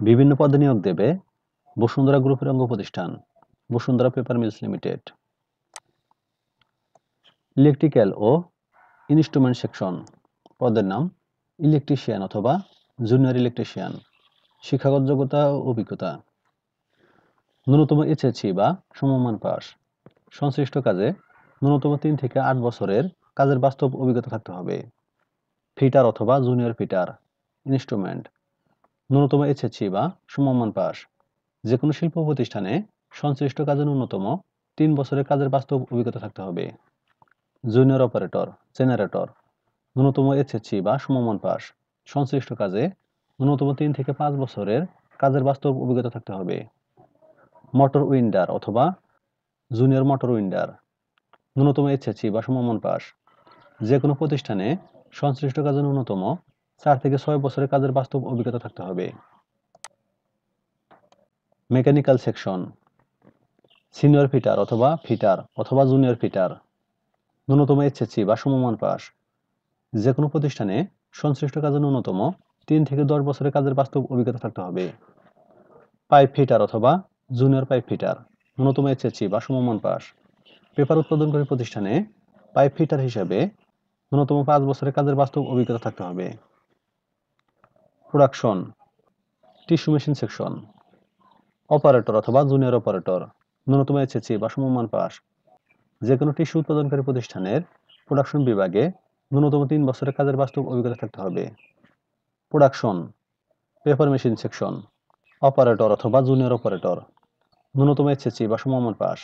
বিভিন্ন পদে নিয়োগ দেবে বসুন্ধরা গ্রুপের অঙ্গ প্রতিষ্ঠান Bashundhara paper mills limited. Electrical ও ইনস্ট্রুমেন্ট সেকশন পদের নাম ইলেকট্রিশিয়ান অথবা জুনিয়র ইলেকট্রিশিয়ান। শিক্ষাগত যোগ্যতা ও অভিজ্ঞতা ন্যূনতম এইচএসসি বা সমমান পাস। সংশ্লিষ্ট কাজে ন্যূনতম 3 থেকে 8 বছরের কাজের বাস্তব অভিজ্ঞতা থাকতে হবে। ফিটার অথবা জুনিয়র ফিটার। ইনস্ট্রুমেন্ট ন্যূনতম এইচএসসি বা সমমান পাস। যে কোনো শিল্প প্রতিষ্ঠানে সংশ্লিষ্ট কাজে ন্যূনতম 3 বছরের কাজের বাস্তব অভিজ্ঞতা থাকতে হবে। জুনিয়র অপারেটর জেনারেটর ন্যূনতম এইচএসসি বা সমমান পাস। সংশ্লিষ্ট কাজে ন্যূনতম 3 থেকে 5 বছরের কাজের বাস্তব অভিজ্ঞতা থাকতে হবে। মোটর উইন্ডার অথবা জুনিয়র মোটর উইন্ডার ন্যূনতম এইচএসসি বা সমমান পাস। যে কোনো প্রতিষ্ঠানে সংশ্লিষ্ট কাজে ন্যূনতম 4 থেকে 6 বছরের কাজের বাস্তব অভিজ্ঞতা থাকতে হবে। মেকানিক্যাল সেকশন সিনিয়র ফিটার অথবা জুনিয়র ফিটার ন্যূনতম এইচএসসি বা সমমান পাস। যে কোনো প্রতিষ্ঠানে সংশ্লিষ্ট কাজে ন্যূনতম 3 থেকে 10 বছরের কাজের বাস্তব অভিজ্ঞতা থাকতে হবে। পাইপ ফিটার অথবা জুনিয়র পাইপ ফিটার ন্যূনতম এইচএসসি বা সমমান পাস। পেপার উৎপাদনকারী প্রতিষ্ঠানে পাইপ ফিটার হিসেবে ন্যূনতম 5 বছরের কাজের বাস্তব অভিজ্ঞতা থাকতে হবে। Production tissue machine section operator অথবা জুনিয়র অপারেটর ন্যূনতম এইচএসসি বা সমমান পাস। যে কোনো টিস্যু উৎপাদনকারী প্রতিষ্ঠানের প্রোডাকশন বিভাগে ন্যূনতম 3 বছরের কাজের বাস্তব অভিজ্ঞতা থাকতে হবে। Production paper machine section operator অথবা জুনিয়র অপারেটর ন্যূনতম এইচএসসি বা সমমান পাস।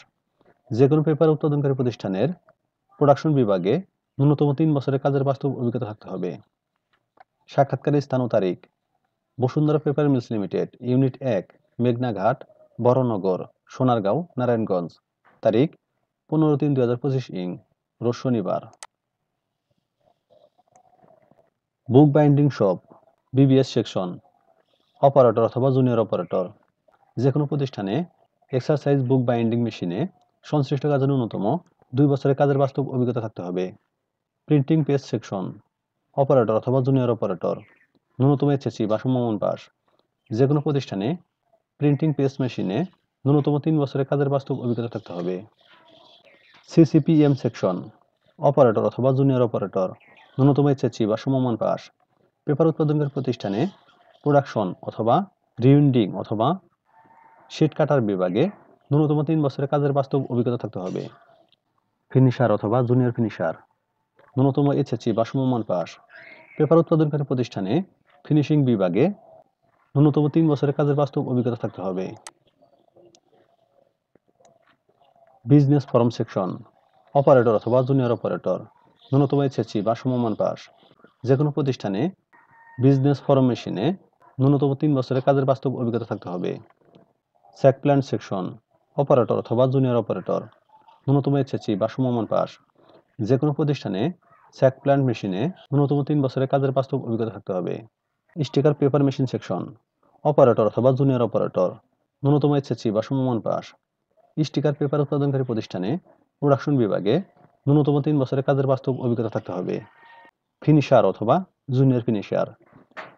যে কোনো পেপার উৎপাদনকারী প্রতিষ্ঠানের প্রোডাকশন বিভাগে ন্যূনতম 3 বছরের কাজের বাস্তব অভিজ্ঞতা থাকতে হবে। সাক্ষাৎকারের স্থান ও তারিখ Bashundhara paper mills limited unit 1 মেঘনাঘাট বড়নগর সোনারগাঁও নারায়ণগঞ্জ। তারিখ 15/3/2025 রোজ শনিবার। Book binding shop BBS section operator অথবা জুনিয়র অপারেটর যে কোনো প্রতিষ্ঠানে এক্সারসাইজ বুক বাইন্ডিং মেশিনে সংশ্লিষ্ট কাজে ন্যূনতম 2 বছরের কাজের বাস্তব অভিজ্ঞতা থাকতে হবে। প্রিন্টিং প্রেস সেকশন অপারেটর অথবা জুনিয়র অপারেটর ন্যূনতম এইচএসসি বা সমমান পাস। যে কোনো প্রতিষ্ঠানে প্রিন্টিং প্রেস মেশিনে ন্যূনতম 3 বছরের কাজের বাস্তব অভিজ্ঞতা থাকতে হবে। সিসিপিএম সেকশন অপারেটর অথবা জুনিয়র অপারেটর ন্যূনতম এইচএসসি বা সমমান পাস। পেপার উৎপাদনকারী প্রতিষ্ঠানে প্রোডাকশন অথবা রিউন্ডিং অথবা শিট কাটার বিভাগে ন্যূনতম 3 বছরের কাজের বাস্তব অভিজ্ঞতা থাকতে হবে। ফিনিশার অথবা জুনিয়র ফিনিশার ন্যূনতম এইচএসসি বা সমমান পাস। পেপার উৎপাদনকারী প্রতিষ্ঠানে ফিনিশিং বিভাগে ন্যূনতম 3 বছরের কাজের বাস্তব অভিজ্ঞতা থাকতে হবে। বিজনেস ফরম সেকশন অপারেটর অথবা জুনিয়র অপারেটর ন্যূনতম এইচএসসি বা সমমান পাস। যে কোনো প্রতিষ্ঠানে বিজনেস ফরম মেশিনে ন্যূনতম 3 বছরের কাজের বাস্তব অভিজ্ঞতা থাকতে হবে। স্যাক প্ল্যান্ট সেকশন অপারেটর অথবা জুনিয়র অপারেটর ন্যূনতম এইচএসসি বা সমমান পাস। যে কোনো প্রতিষ্ঠানে স্যাক প্ল্যান্ট মেশিনে ন্যূনতম 3 বছরের কাজের বাস্তব অভিজ্ঞতা থাকতে হবে। Sticker paper machine section operator অথবা জুনিয়র অপারেটর ন্যূনতম এইচএসসি বা সমমান পাস। স্টিকার পেপার উৎপাদনকারী প্রতিষ্ঠানে প্রোডাকশন বিভাগে ন্যূনতম 3 বছরের কাজের বাস্তব অভিজ্ঞতা থাকতে হবে। ফিনিশার অথবা জুনিয়র ফিনিশার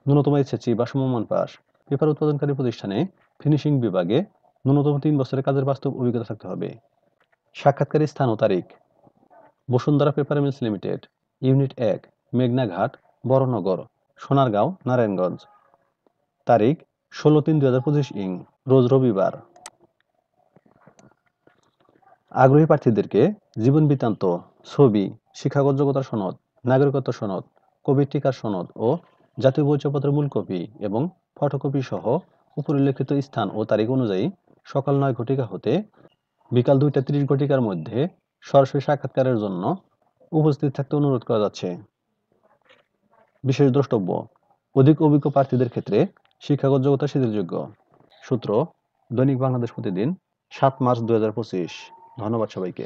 ন্যূনতম এইচএসসি বা সমমান পাস। পেপার উৎপাদনকারী প্রতিষ্ঠানে ফিনিশিং বিভাগে ন্যূনতম 3 বছরের কাজের বাস্তব অভিজ্ঞতা থাকতে হবে। সাক্ষাৎকারের স্থান ও তারিখ Bashundhara paper mills limited unit 1 মেঘনাঘাট বড়নগর সোনারগাঁও নারায়ণগঞ্জ। তারিখ 16/3/2025 রোজ রবিবার। আগ্রহী প্রার্থীদেরকে জীবন বৃত্তান্ত, ছবি, শিক্ষাগত যোগ্যতার সনদ, নাগরিকত্ব সনদ, কোভিড টিকার সনদ ও জাতীয় পরিচয়পত্রের মূল কপি এবং ফটোকপি সহ উপরিল্লিখিত স্থান ও তারিখ অনুযায়ী সকাল 9 ঘটিকা হতে বিকাল 2:30 ঘটিকার মধ্যে সরাসরি সাক্ষাৎকারের জন্য উপস্থিত থাকতে অনুরোধ করা যাচ্ছে। বিশেষ দ্রষ্টব্য অধিক অভিজ্ঞ প্রার্থীদের ক্ষেত্রে শিক্ষাগত যোগ্যতা শিথিলযোগ্য। সূত্র দৈনিক বাংলাদেশ প্রতিদিন 7 মার্চ 2025। ধন্যবাদ সবাইকে।